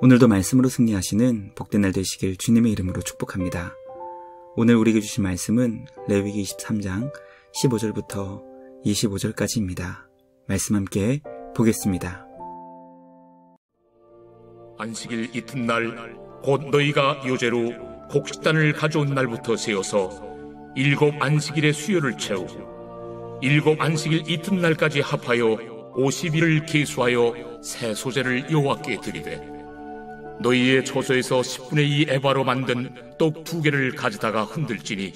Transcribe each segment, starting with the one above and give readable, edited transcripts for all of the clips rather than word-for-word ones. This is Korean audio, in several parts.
오늘도 말씀으로 승리하시는 복된 날 되시길 주님의 이름으로 축복합니다. 오늘 우리에게 주신 말씀은 레위기 23장 15절부터 25절까지입니다. 말씀 함께 보겠습니다. 안식일 이튿날 곧 너희가 요제로 곡식단을 가져온 날부터 세어서 7 안식일의 수요를 채우고 7 안식일 이튿날까지 합하여 50일을 계수하여 새 소제를 여호와께 드리되 너희의 초소에서 10분의 2 에바로 만든 떡 2개를 가져다가 흔들지니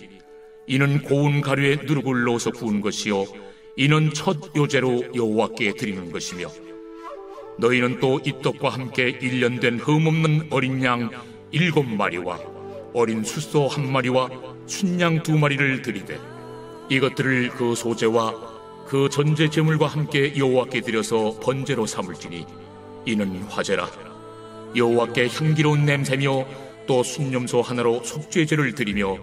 이는 고운 가루에 누룩을 넣어서 구운 것이요 이는 첫 요제로 여호와께 드리는 것이며 너희는 또 이 떡과 함께 1년 된 흠없는 어린 양 7마리와 어린 숫소 1마리와 순양 2마리를 드리되 이것들을 그 소제와 그 전제 제물과 함께 여호와께 드려서 번제로 삼을지니 이는 화제라. 여호와께 향기로운 냄새며 또 순염소 하나로 속죄제를 드리며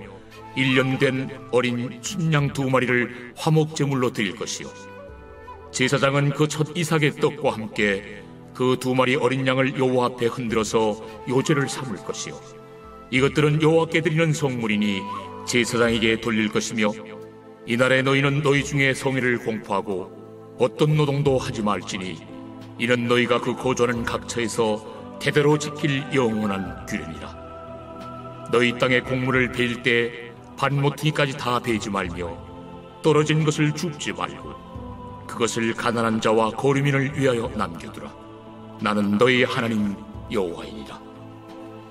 1년 된 어린 순양 2마리를 화목제물로 드릴 것이요 제사장은 그 첫 이삭의 떡과 함께 그 2마리 어린 양을 여호와 앞에 흔들어서 요제를 삼을 것이요 이것들은 여호와께 드리는 성물이니 제사장에게 돌릴 것이며 이날에 너희는 너희 중에 성의를 공포하고 어떤 노동도 하지 말지니 이는 너희가 그 거주하는 각처에서 대대로 지킬 영원한 규례니라. 너희 땅에 곡물을 베일 때 반모퉁이까지 다 베지 말며 떨어진 것을 줍지 말고 그것을 가난한 자와 거류민을 위하여 남겨두라. 나는 너희 하나님 여호와이니라.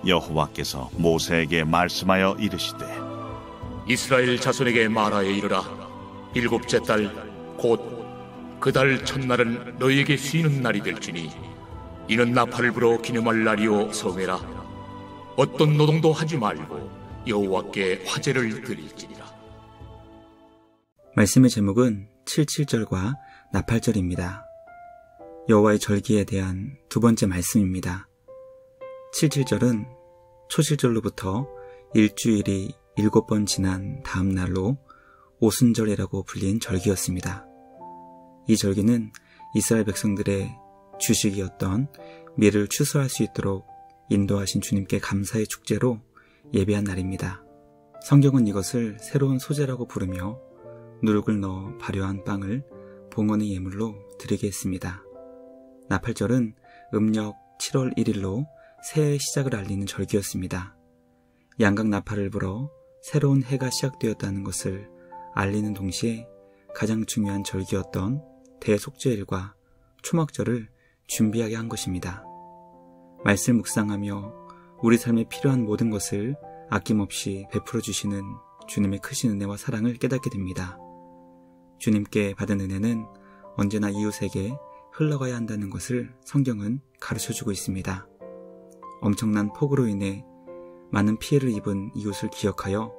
여호와께서 모세에게 말씀하여 이르시되 이스라엘 자손에게 말하여 이르라. 7째 달 곧 그 달 첫날은 너희에게 쉬는 날이 될지니 이는 나팔을 불어 기념할 날이요 성회라. 어떤 노동도 하지 말고 여호와께 화제를 드릴지니라. 말씀의 제목은 77절과 나팔절입니다. 여호와의 절기에 대한 두 번째 말씀입니다. 77절은 초실절로부터 일주일이 7번 지난 다음 날로 오순절이라고 불린 절기였습니다. 이 절기는 이스라엘 백성들의 주식이었던 밀을 추수할 수 있도록 인도하신 주님께 감사의 축제로 예배한 날입니다. 성경은 이것을 새로운 소제라고 부르며 누룩을 넣어 발효한 빵을 봉헌의 예물로 드리게 했습니다. 나팔절은 음력 7월 1일로 새해의 시작을 알리는 절기였습니다. 양각 나팔을 불어 새로운 해가 시작되었다는 것을 알리는 동시에 가장 중요한 절기였던 대속죄일과 초막절을 준비하게 한 것입니다. 말씀 묵상하며 우리 삶에 필요한 모든 것을 아낌없이 베풀어 주시는 주님의 크신 은혜와 사랑을 깨닫게 됩니다. 주님께 받은 은혜는 언제나 이웃에게 흘러가야 한다는 것을 성경은 가르쳐주고 있습니다. 엄청난 폭우로 인해 많은 피해를 입은 이웃을 기억하여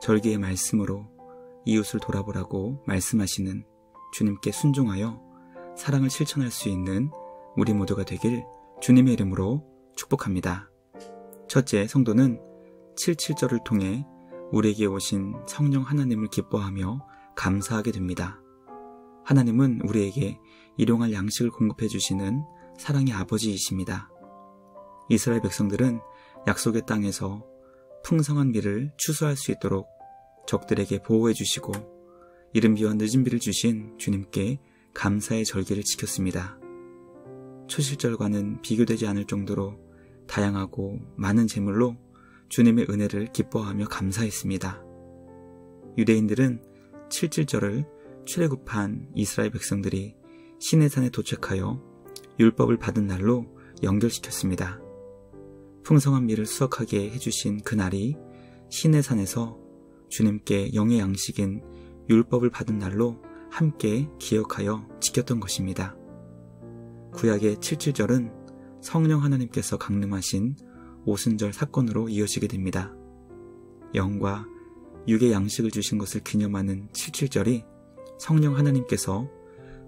절기의 말씀으로 이웃을 돌아보라고 말씀하시는 주님께 순종하여 사랑을 실천할 수 있는 우리 모두가 되길 주님의 이름으로 축복합니다. 첫째, 성도는 77절을 통해 우리에게 오신 성령 하나님을 기뻐하며 감사하게 됩니다. 하나님은 우리에게 일용할 양식을 공급해 주시는 사랑의 아버지이십니다. 이스라엘 백성들은 약속의 땅에서 풍성한 밀을 추수할 수 있도록 적들에게 보호해 주시고 이른 비와 늦은 비를 주신 주님께 감사의 절기를 지켰습니다. 초실절과는 비교되지 않을 정도로 다양하고 많은 제물로 주님의 은혜를 기뻐하며 감사했습니다. 유대인들은 77절을 출애굽한 이스라엘 백성들이 시내산에 도착하여 율법을 받은 날로 연결시켰습니다. 풍성한 밀을 수확하게 해주신 그날이 시내산에서 주님께 영의 양식인 율법을 받은 날로 함께 기억하여 지켰던 것입니다. 구약의 77절은 성령 하나님께서 강림하신 오순절 사건으로 이어지게 됩니다. 영과 육의 양식을 주신 것을 기념하는 77절이 성령 하나님께서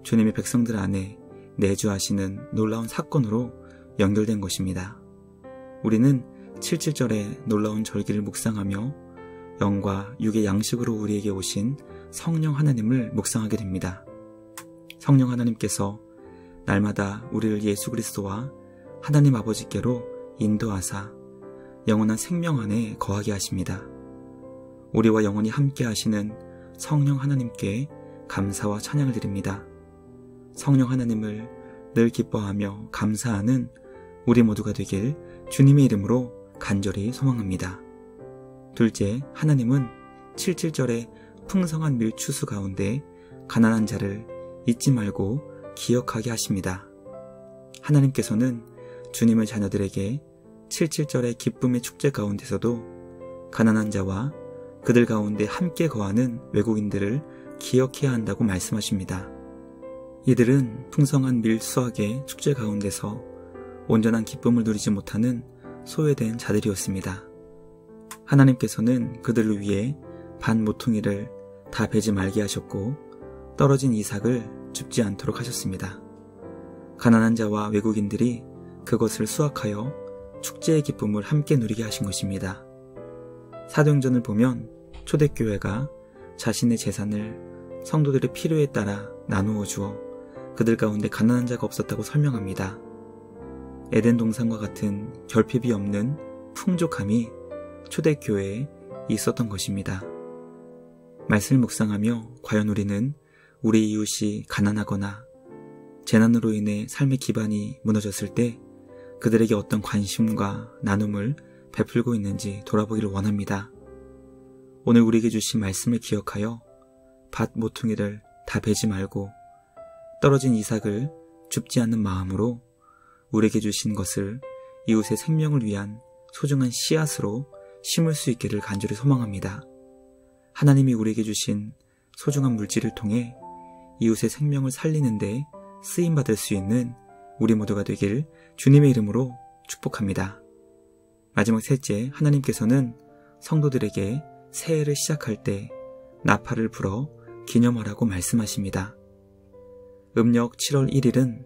주님의 백성들 안에 내주하시는 놀라운 사건으로 연결된 것입니다. 우리는 77절의 놀라운 절기를 묵상하며 영과 육의 양식으로 우리에게 오신 성령 하나님을 묵상하게 됩니다. 성령 하나님께서 날마다 우리를 예수 그리스도와 하나님 아버지께로 인도하사 영원한 생명 안에 거하게 하십니다. 우리와 영원히 함께 하시는 성령 하나님께 감사와 찬양을 드립니다. 성령 하나님을 늘 기뻐하며 감사하는 우리 모두가 되길 주님의 이름으로 간절히 소망합니다. 둘째, 하나님은 77절의 풍성한 밀추수 가운데 가난한 자를 잊지 말고 기억하게 하십니다. 하나님께서는 주님의 자녀들에게 77절의 기쁨의 축제 가운데서도 가난한 자와 그들 가운데 함께 거하는 외국인들을 기억해야 한다고 말씀하십니다. 이들은 풍성한 밀수확의 축제 가운데서 온전한 기쁨을 누리지 못하는 소외된 자들이었습니다. 하나님께서는 그들을 위해 반 모퉁이를 다 베지 말게 하셨고 떨어진 이삭을 줍지 않도록 하셨습니다. 가난한 자와 외국인들이 그것을 수확하여 축제의 기쁨을 함께 누리게 하신 것입니다. 사도행전을 보면 초대교회가 자신의 재산을 성도들의 필요에 따라 나누어 주어 그들 가운데 가난한 자가 없었다고 설명합니다. 에덴 동산과 같은 결핍이 없는 풍족함이 초대교회에 있었던 것입니다. 말씀을 묵상하며 과연 우리는 우리 이웃이 가난하거나 재난으로 인해 삶의 기반이 무너졌을 때 그들에게 어떤 관심과 나눔을 베풀고 있는지 돌아보기를 원합니다. 오늘 우리에게 주신 말씀을 기억하여 밭 모퉁이를 다 베지 말고 떨어진 이삭을 줍지 않는 마음으로 우리에게 주신 것을 이웃의 생명을 위한 소중한 씨앗으로 심을 수 있기를 간절히 소망합니다. 하나님이 우리에게 주신 소중한 물질을 통해 이웃의 생명을 살리는 데 쓰임받을 수 있는 우리 모두가 되길 주님의 이름으로 축복합니다. 마지막 셋째, 하나님께서는 성도들에게 새해를 시작할 때 나팔을 불어 기념하라고 말씀하십니다. 음력 7월 1일은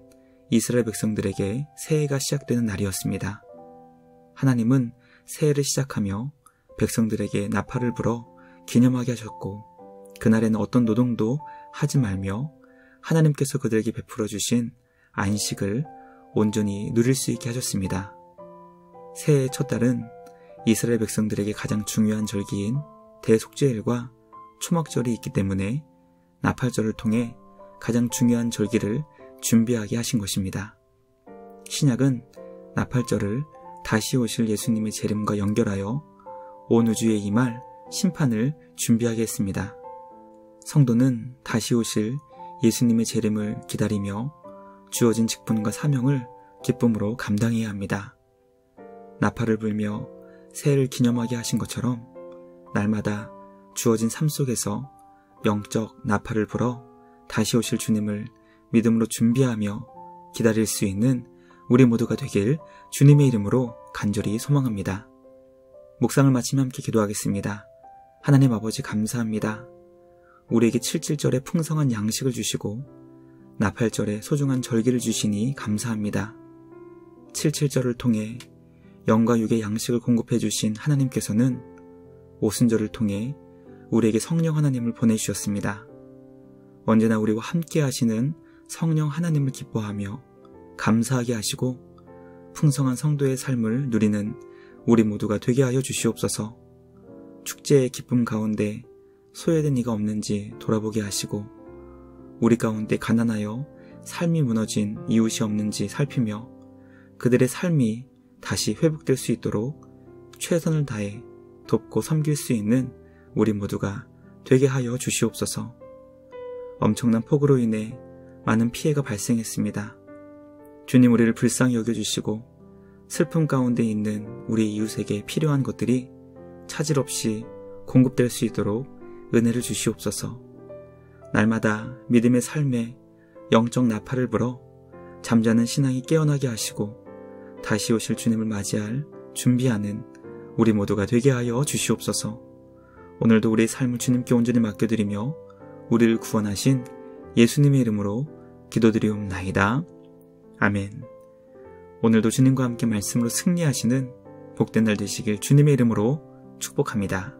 이스라엘 백성들에게 새해가 시작되는 날이었습니다. 하나님은 새해를 시작하며 백성들에게 나팔을 불어 기념하게 하셨고 그날에는 어떤 노동도 하지 말며 하나님께서 그들에게 베풀어 주신 안식을 온전히 누릴 수 있게 하셨습니다. 새해의 첫 달은 이스라엘 백성들에게 가장 중요한 절기인 대속죄일과 초막절이 있기 때문에 나팔절을 통해 가장 중요한 절기를 준비하게 하신 것입니다. 신약은 나팔절을 다시 오실 예수님의 재림과 연결하여 온 우주에 임할 심판을 준비하게 했습니다. 성도는 다시 오실 예수님의 재림을 기다리며 주어진 직분과 사명을 기쁨으로 감당해야 합니다. 나팔을 불며 새해를 기념하게 하신 것처럼 날마다 주어진 삶 속에서 영적 나팔을 불어 다시 오실 주님을 믿음으로 준비하며 기다릴 수 있는 우리 모두가 되길 주님의 이름으로 간절히 소망합니다. 묵상을 마치며 함께 기도하겠습니다. 하나님 아버지 감사합니다. 우리에게 77절의 풍성한 양식을 주시고 나팔절에 소중한 절기를 주시니 감사합니다. 77절을 통해 영과 육의 양식을 공급해 주신 하나님께서는 오순절을 통해 우리에게 성령 하나님을 보내주셨습니다. 언제나 우리와 함께 하시는 성령 하나님을 기뻐하며 감사하게 하시고 풍성한 성도의 삶을 누리는 우리 모두가 되게 하여 주시옵소서. 축제의 기쁨 가운데 소외된 이가 없는지 돌아보게 하시고 우리 가운데 가난하여 삶이 무너진 이웃이 없는지 살피며 그들의 삶이 다시 회복될 수 있도록 최선을 다해 돕고 섬길 수 있는 우리 모두가 되게 하여 주시옵소서. 엄청난 폭우로 인해 많은 피해가 발생했습니다. 주님, 우리를 불쌍히 여겨주시고 슬픔 가운데 있는 우리 이웃에게 필요한 것들이 차질 없이 공급될 수 있도록 은혜를 주시옵소서. 날마다 믿음의 삶에 영적 나팔을 불어 잠자는 신앙이 깨어나게 하시고 다시 오실 주님을 맞이할 준비하는 우리 모두가 되게 하여 주시옵소서. 오늘도 우리의 삶을 주님께 온전히 맡겨드리며 우리를 구원하신 예수님의 이름으로 기도드리옵나이다. 아멘. 오늘도 주님과 함께 말씀으로 승리하시는 복된 날 되시길 주님의 이름으로 축복합니다.